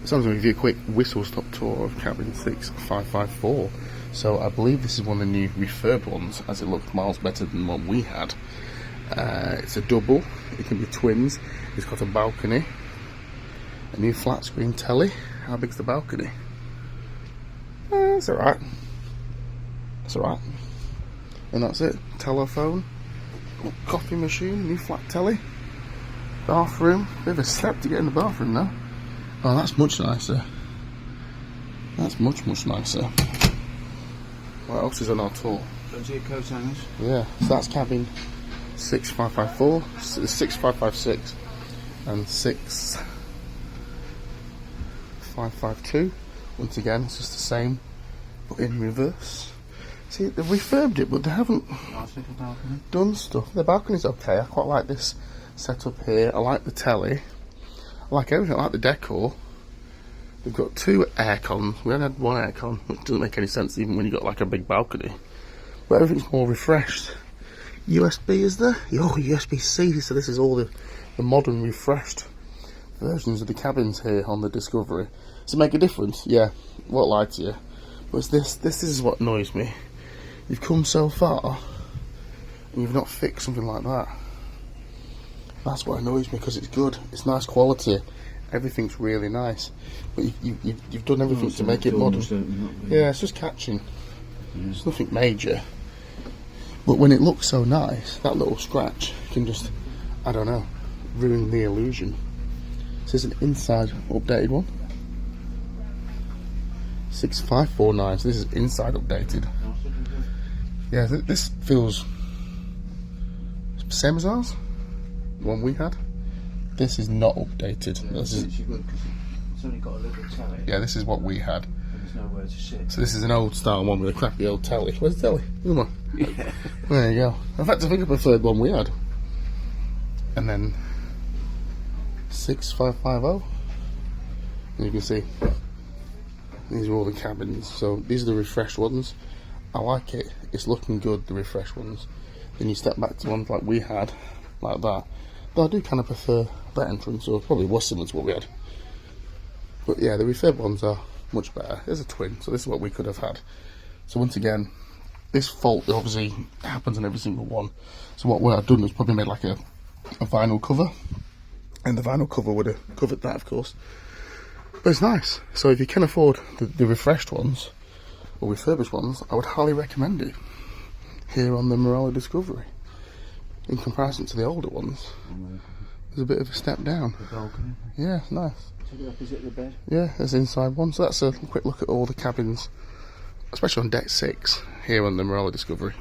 So I'm going to give you a quick whistle-stop tour of cabin 6554. So I believe this is one of the new refurb ones, as it looks miles better than what we had. It's a double, it can be twins, it's got a balcony, a new flat screen telly. How big's the balcony? It's alright. It's alright. And that's it. Telephone, coffee machine, new flat telly, bathroom. Bit of a step to get in the bathroom now. Oh, that's much nicer. That's much nicer. What else is on our tour? Don't see your coat hangers? Yeah, so that's cabin 6554, 6556 and 6552. Once again, it's just the same, but in reverse. See, they've refurbed it, but they haven't done stuff. The balcony's okay. I quite like this setup here. I like the telly. I like everything. I like the decor. They've got two aircons. We only had one aircon, which doesn't make any sense even when you've got like a big balcony. But everything's more refreshed. USB is there? Oh, USB-C. So this is all the modern refreshed versions of the cabins here on the Discovery. Does it make a difference? Yeah, won't lie to you. But it's this is what annoys me. You've come so far and you've not fixed something like that. That's what annoys me, because it's good, it's nice quality, everything's really nice, but you've done everything to make it modern. Yeah, it's just catching. It's nothing major, but when it looks so nice, that little scratch can just, I don't know, ruin the illusion. This is an inside updated one. 6549, so this is inside updated. Yeah, this feels same as ours, the one we had. This is not updated. Yeah, this is, it's only got a little telly. yeah, this is what we had. And there's nowhere to sit. So this is an old style one with a crappy old telly. Where's the telly? Come on. Yeah. There you go. In fact, I think I preferred one we had. And then 6550. And you can see these are all the cabins. So these are the refreshed ones. I like it. It's looking good, the refreshed ones. Then you step back to ones like we had, like that. But I do kind of prefer that entrance, or probably was similar to what we had. But yeah, the refurb ones are much better. There's a twin, so this is what we could have had. So once again, this fault obviously happens on every single one. So what I've done is probably made like a vinyl cover, and the vinyl cover would have covered that, of course. But it's nice. So if you can afford the refreshed ones or refurbished ones, I would highly recommend it here on the Marella Discovery. In comparison to the older ones, there's a bit of a step down. The balcony. Yeah, nice. Is it opposite the bed? Yeah, there's the inside one. So that's a quick look at all the cabins, especially on deck 6 here on the Marella Discovery.